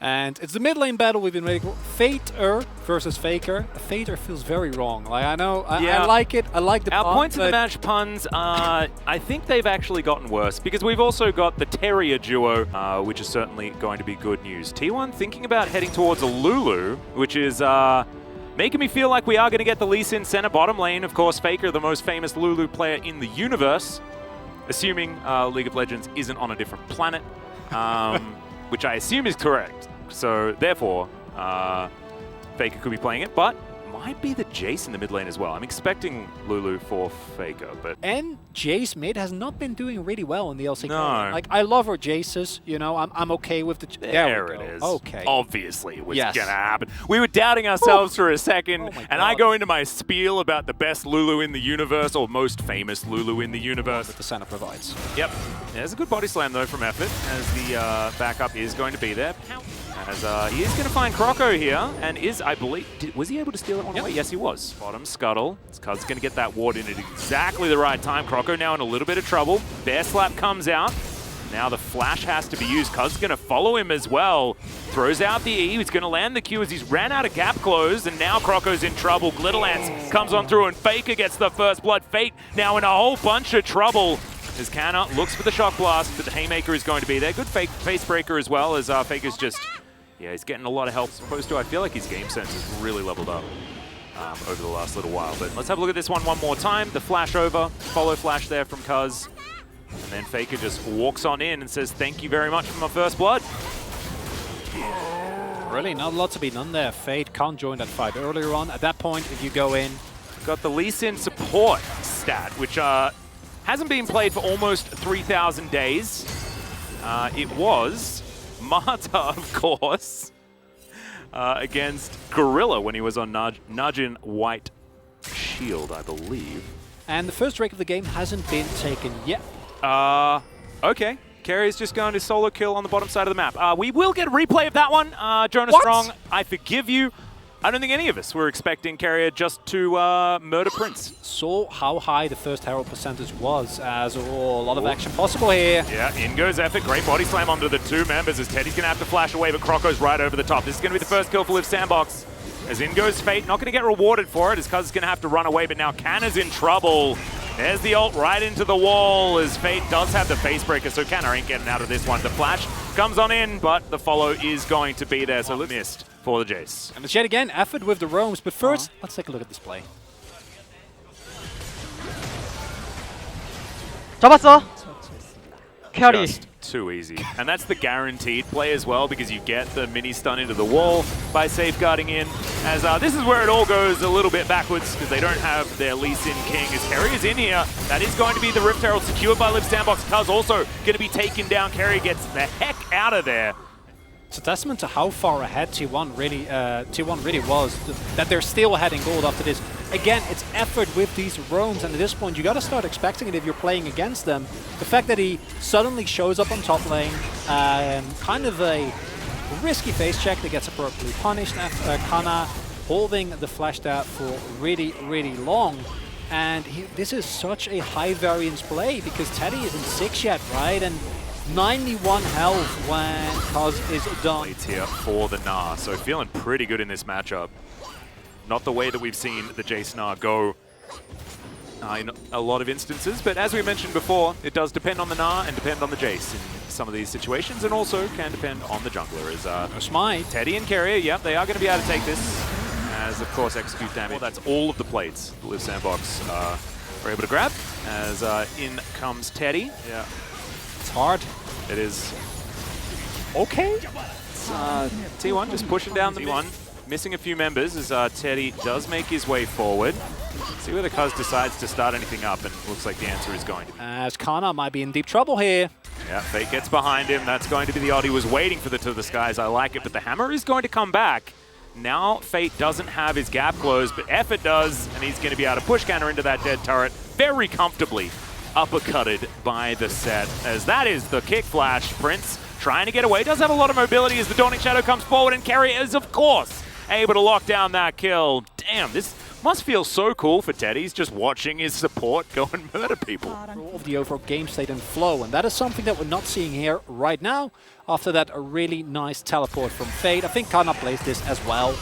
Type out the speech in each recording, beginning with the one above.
And it's the mid lane battle we've been waiting for. Fater versus Faker. Fater feels very wrong. Like, I know, I like it. I like the Our pun, points of the match puns, I think they've actually gotten worse because we've also got the Terrier duo, which is certainly going to be good news. T1 thinking about heading towards a Lulu, which is making me feel like we are going to get the Lee Sin center bottom lane. Of course, Faker, the most famous Lulu player in the universe, assuming League of Legends isn't on a different planet, which I assume is correct. So therefore, Faker could be playing it, but might be the Jace in the mid lane as well. I'm expecting Lulu for Faker, but... And Jace mid has not been doing really well in the LCK. No. Like, I love our Jaces, you know, I'm okay with the... There it is. Okay. Obviously it was going to happen. We were doubting ourselves for a second, and I go into my spiel about the best Lulu in the universe, or most famous Lulu in the universe. That the center provides. Yep. There's a good body slam, though, from Effort, as the backup is going to be there. As he is going to find Croco here, and is, I believe, was he able to steal it one away? Yes, he was. Bottom scuttle. Cuz going to get that ward in at exactly the right time. Croco now in a little bit of trouble. Bear slap comes out. Now the flash has to be used. Cuz going to follow him as well. Throws out the E. He's going to land the Q as he's ran out of gap close, and now Croco's in trouble. Glitterlance comes on through, and Faker gets the first blood. Fate now in a whole bunch of trouble. As Canna looks for the shock blast, but the Haymaker is going to be there. Good face breaker as well, as Faker's just... Yeah, he's getting a lot of help. As opposed to, I feel like his game sense has really leveled up over the last little while. But let's have a look at this one more time. The flash over, follow flash there from Cuz. And then Faker just walks on in and says, thank you very much for my first blood. Really, not a lot to be done there. Fate can't join that fight earlier on. At that point, if you go in... Got the Lee Sin support stat, which hasn't been played for almost 3,000 days. It was... Marta, of course, against Gorilla when he was on Najin White Shield, I believe. And the first Drake of the game hasn't been taken yet. Okay. Keria just going to solo kill on the bottom side of the map. We will get a replay of that one. Jonas Strong, I forgive you. I don't think any of us were expecting Keria just to murder Prince. Saw how high the first Herald percentage was, as a lot of action possible here. Yeah, in goes Effort. Great body slam onto the two members as Teddy's going to have to flash away, but Croco's right over the top. This is going to be the first kill for Liv Sandbox. As in goes Fate, not going to get rewarded for it, as Cuz is going to have to run away, but now Canna's in trouble. There's the ult right into the wall, as Fate does have the face breaker, so Canna ain't getting out of this one. The flash comes on in, but the follow is going to be there, so missed for the Jace. And it's yet again Effort with the roams, but first, let's take a look at this play. 잡았어. Keria. Just too easy. And that's the guaranteed play as well, because you get the mini stun into the wall by safeguarding in. As this is where it all goes a little bit backwards, because they don't have their Lee Sin King. As Keria's in here, that is going to be the Rift Herald secured by Liv Sandbox. Cuz also going to be taken down. Keria gets the heck out of there. It's a testament to how far ahead T1 really was, that they're still ahead in gold after this. Again, it's Effort with these roams, and at this point you got to start expecting it if you're playing against them. The fact that he suddenly shows up on top lane, kind of a risky face check that gets appropriately punished. Canna holding the flash there for really, really long. And this is such a high variance play because Teddy isn't 6 yet, right? And 91 health when Cuz is done. Leads here for the Gnar, so feeling pretty good in this matchup. Not the way that we've seen the Jace Gnar go in a lot of instances, but as we mentioned before, it does depend on the Gnar and depend on the Jace in some of these situations, and also can depend on the jungler. As Smite. Teddy and Keria, yep, they are going to be able to take this, as of course execute damage. Well, that's all of the plates the Liv Sandbox are able to grab, as in comes Teddy. Yeah. It's hard. It is. Okay. It's, T1 just pushing down the T1. Missing a few members as Teddy does make his way forward. See whether Cuz decides to start anything up, and it looks like the answer is going to be. As Canna might be in deep trouble here. Yeah, Fate gets behind him. That's going to be the odd. He was waiting for the To The Skies. I like it, but the hammer is going to come back. Now Fate doesn't have his gap closed, but Effort does, and he's going to be able to push Canna into that dead turret very comfortably. Uppercutted by the set, as that is the kick flash. Prince trying to get away, does have a lot of mobility as the Dawning Shadow comes forward, and Keria is, of course, able to lock down that kill. Damn, this Must feel so cool for Teddy's just watching his support go and murder people. Of the overall game state and flow, and that is something that we're not seeing here right now. After that, a really nice teleport from Fade. I think Kana plays this as well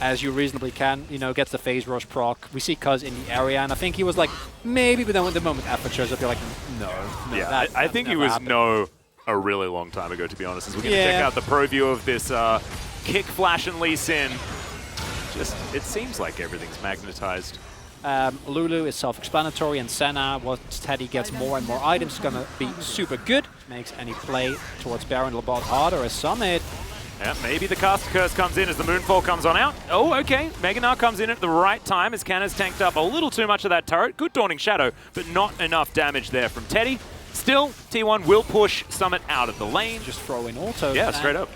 as you reasonably can. You know, gets the phase rush proc. We see Cuz in the area, and I think he was like, maybe, but then when the moment effort shows up, you're like, no. Yeah, I think he was happened. a really long time ago, to be honest. As we're going to check out the pro view of this kick flash and Lee Sin. Just, it seems like everything's magnetized. Lulu is self-explanatory, and Senna, once Teddy gets more and more items, is going to be super good. Makes any play towards Baron a lot harder as Summit. Yeah, maybe the Caster Curse comes in as the Moonfall comes on out. Oh, okay. Meganar comes in at the right time as Canna's tanked up a little too much of that turret. Good Dawning Shadow, but not enough damage there from Teddy. Still, T1 will push Summit out of the lane. Just throw in auto. Yeah, straight up.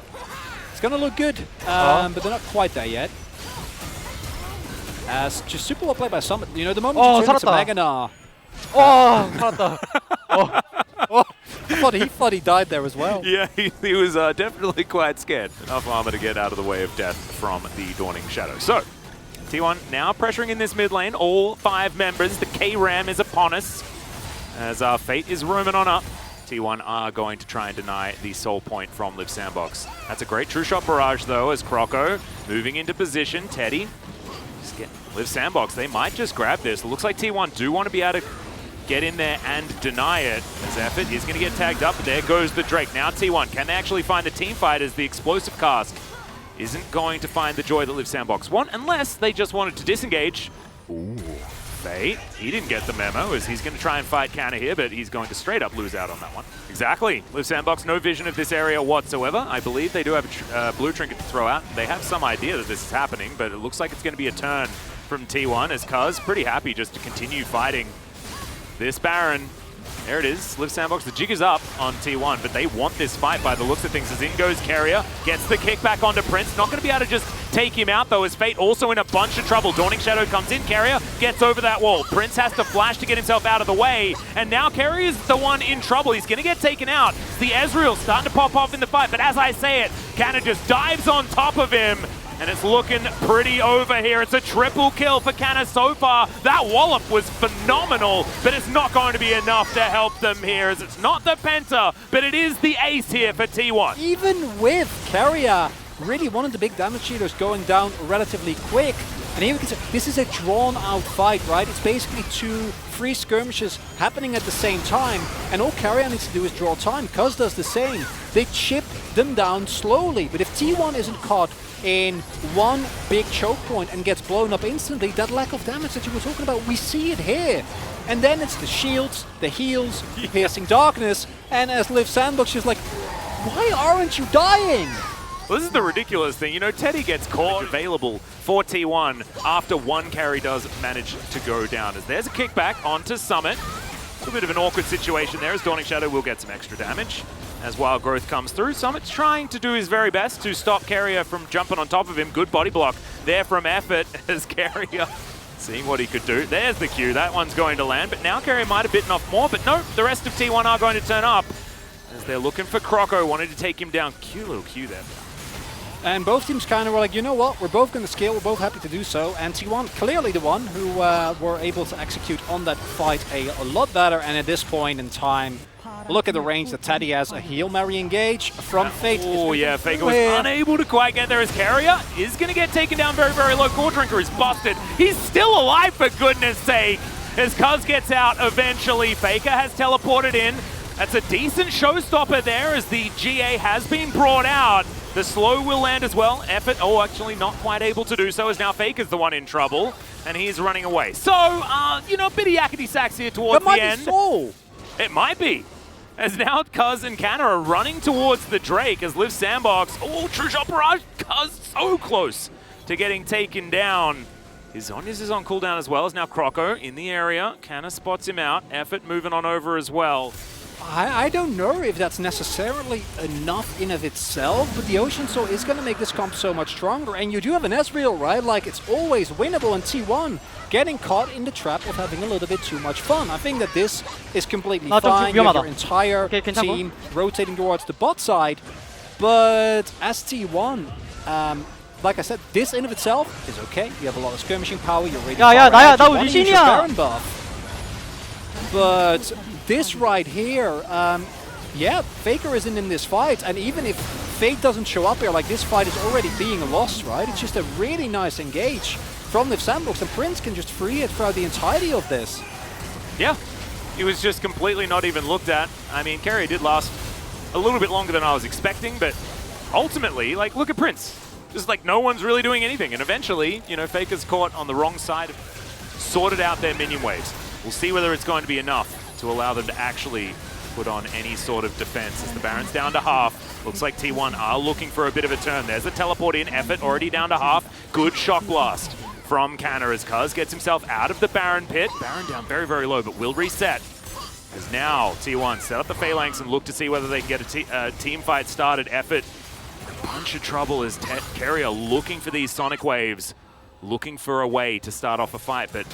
It's going to look good, but they're not quite there yet. As just super well played by Summit. You know, the moment you turn into Meganar. Oh, 살았다. I thought he died there as well. Yeah, he was definitely quite scared. Enough armor to get out of the way of death from the Dawning Shadow. So, T1 now pressuring in this mid lane. All 5 members. The K-Ram is upon us. As Fate is roaming on up. T1 are going to try and deny the soul point from Liv Sandbox. That's a great true shot barrage, though, as Croco moving into position. Teddy. Just get Liv Sandbox. They might just grab this. It looks like T1 do want to be able to get in there and deny it, as Effort is going to get tagged up, but there goes the Drake. Now T1, can they actually find the team fight, as the explosive cask isn't going to find the joy that Liv Sandbox want, unless they just wanted to disengage. Ooh, Fate, he didn't get the memo, as he's going to try and fight Canna here, but he's going to straight up lose out on that one. Exactly. Liv Sandbox, no vision of this area whatsoever. I believe they do have a blue trinket to throw out. They have some idea that this is happening, but it looks like it's going to be a turn from T1, as Cuz pretty happy just to continue fighting this Baron. There it is. Liv Sandbox, the jig is up on T1, but they want this fight by the looks of things. As in goes Keria, gets the kickback onto Prince. Not going to be able to just take him out, though, as Fate also in a bunch of trouble. Dawning Shadow comes in. Keria gets over that wall. Prince has to flash to get himself out of the way. And now Keria is the one in trouble. He's going to get taken out. The Ezreal starting to pop off in the fight, but as I say it, Canna just dives on top of him. And it's looking pretty over here. It's a triple kill for Canna so far. That wallop was phenomenal, but it's not going to be enough to help them here, as it's not the Penta, but it is the ace here for T1. Even with Keria, really one of the big damage cheaters going down relatively quick. And here we can see, this is a drawn-out fight, right? It's basically 2 free skirmishes happening at the same time, and all Keria needs to do is draw time. Cuz does the same. They chip them down slowly, but if T1 isn't caught in one big choke point and gets blown up instantly, that lack of damage that you were talking about, we see it here. And then it's the shields, the heals, piercing darkness, and as Liv Sandbox, she's like, why aren't you dying? Well, this is the ridiculous thing. You know, Teddy gets caught available for T1 after one carry does manage to go down. As there's a kickback onto Summit. A little bit of an awkward situation there, as Dawning Shadow will get some extra damage. As Wild Growth comes through, Summit's trying to do his very best to stop Keria from jumping on top of him. Good body block there from Effort, as Keria seeing what he could do. There's the Q. That one's going to land, but now Keria might have bitten off more, but no, the rest of T1 are going to turn up, as they're looking for Croco, wanted to take him down. Cute little Q there. And both teams kind of were like, you know what, we're both going to scale, we're both happy to do so. And T1 clearly the one who were able to execute on that fight a lot better. And at this point in time, look at the range that Teddy has. A Hail Mary engage from Fate. Oh yeah, Faker was unable to quite get there, as Keria is going to get taken down very, very low. Core Drinker is busted. He's still alive, for goodness sake, as Cuz gets out eventually. Faker has teleported in. That's a decent showstopper there, as the GA has been brought out. The slow will land as well. Effort, oh, actually not quite able to do so, as now Faker's the one in trouble, and he's running away. So, you know, a bit of yakety sax here towards the end. It might be. As now Cuz and Canna are running towards the Drake, as Liv Sandbox, oh, true shot barrage, Cuz so close to getting taken down. His Zhonya's is on cooldown as well, as now Croco in the area. Canna spots him out. Effort moving on over as well. I don't know if that's necessarily enough in of itself, but the Ocean Soul is going to make this comp so much stronger. And you do have an Ezreal, right? Like, it's always winnable, and T1 getting caught in the trap of having a little bit too much fun. I think that this is completely fine. You have your entire team rotating towards the bot side, but as T1, like I said, this in of itself is okay. You have a lot of skirmishing power. You're really 야, far 나야, ahead. 나 You wanna use your 리신이야. Baron buff. But this right here, yeah, Faker isn't in this fight, and even if Fate doesn't show up here, like this fight is already being lost, right? It's just a really nice engage from Liv Sandbox, and Prince can just free it throughout the entirety of this. Yeah, he was just completely not even looked at. I mean, Keria did last a little bit longer than I was expecting, but ultimately, like, look at Prince. Just like no one's really doing anything, and eventually, you know, Faker's caught on the wrong side, sorted out their minion waves. We'll see whether it's going to be enough to allow them to actually put on any sort of defense as the Baron's down to half. Looks like T1 are looking for a bit of a turn. There's a teleport in, Effort already down to half. Good shock blast from Canna as Cuz gets himself out of the Baron pit. Baron down very, very low, but will reset. As now T1 set up the phalanx and look to see whether they can get a team fight started. Effort in a bunch of trouble as Keria looking for these sonic waves, looking for a way to start off a fight, but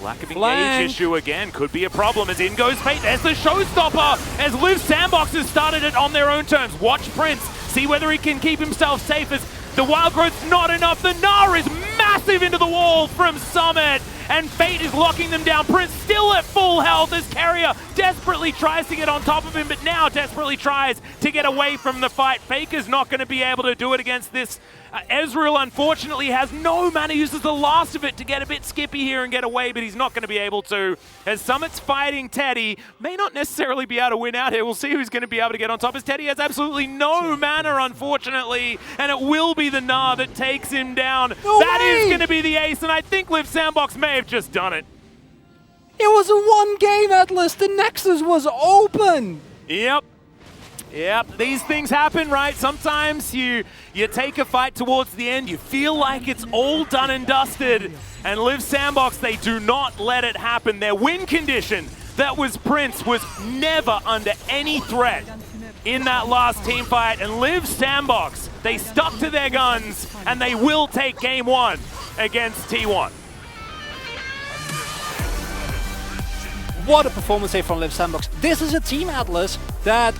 lack of engage issue again could be a problem as in goes Fate. There's the showstopper as Liv Sandbox has started it on their own terms. Watch Prince, see whether he can keep himself safe as the wild growth's not enough. The Gnar is massive into the wall from Summit, and Fate is locking them down. Prince still at full health as Keria desperately tries to get on top of him, but now desperately tries to get away from the fight. Faker's not going to be able to do it against this. Ezreal unfortunately has no mana, uses the last of it to get a bit skippy here and get away, but he's not going to be able to. As Summit's fighting Teddy, may not necessarily be able to win out here. We'll see who's going to be able to get on top as Teddy has absolutely no mana, unfortunately, and it will be the Gnar that takes him down. That is going to be the ace, and I think Liv Sandbox may have just done it. It was a one-game Atlas. The Nexus was open. Yep. Yep, these things happen, right? Sometimes you take a fight towards the end, you feel like it's all done and dusted, and Liv Sandbox, they do not let it happen. Their win condition, that was Prince, was never under any threat in that last team fight, and Liv Sandbox, they stuck to their guns, and they will take game 1 against T1. What a performance here from Liv Sandbox. This is a team Atlas that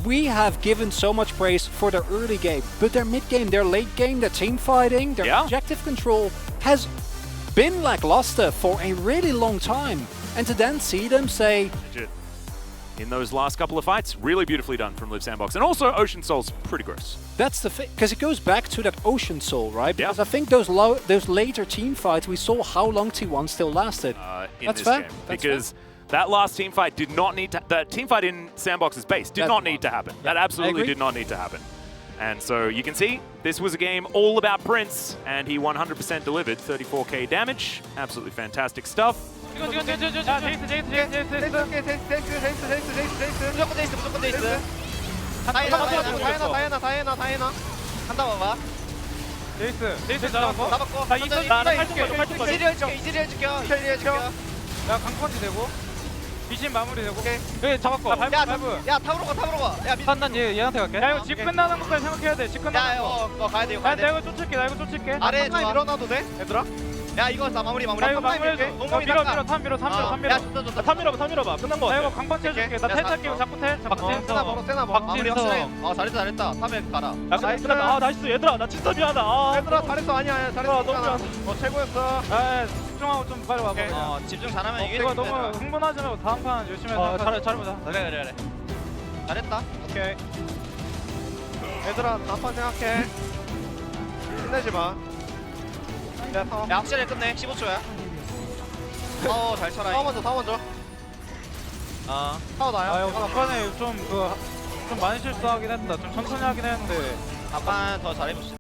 we have given so much praise for their early game, but their mid game, their late game, their team fighting, their objective control has been lackluster for a really long time. And to then see them say, in those last couple of fights, really beautifully done from Liv Sandbox. And also Ocean Soul's pretty gross. That's the thing, because it goes back to that Ocean Soul, right? Because yeah. I think those later team fights, we saw how long T1 still lasted. In this game. Because that last team fight did not need to, that team fight in Sandbox's base did not need to happen. That absolutely did not need to happen. And so you can see, this was a game all about Prince, and he 100% delivered 34k damage. Absolutely fantastic stuff. 미신 마무리되고. 여기 잡았고. 야, 탑으로 가. 야, 판단 얘한테 갈게. 야, 이거 집 끝나는 것까지 생각해야 돼. 집 끝나는 거. 야, 가야 돼. 나 이거 쫓을게. 아래 밀어놔도 돼? 얘들아? 야, 이거 나 마무리. 야, 이거 마무리해줘. 밀어. 탑 밀어. 탑 밀어봐. 끝난 거. 야, 이거 강판 채줄게. 나 텔 탈게. 자꾸 텔. 세나 박진성. 잘했다. 탑에 가라. 야, 나이스. 얘들아, 나 진짜 미안하다. 얘들아, 잘했어. 아니야. 잘했어. 너무 미안. 최고였어. 집중하고 좀 빨리 와봐. 집중 잘하면 이게 너무 흥분하지 말고 다음 판 열심히 해서 잘해보자. 그래. 잘했다. 오케이. 얘들아, 다음 판 생각해. 힘내지 마. 야, 확실히 끝내. 15초야. 잘 쳐라. 타워 먼저. 타워 나야. 아까는 좀 많이 실수하긴 했다. 좀 천천히 하긴 했는데. 아까 더 잘해봅시다.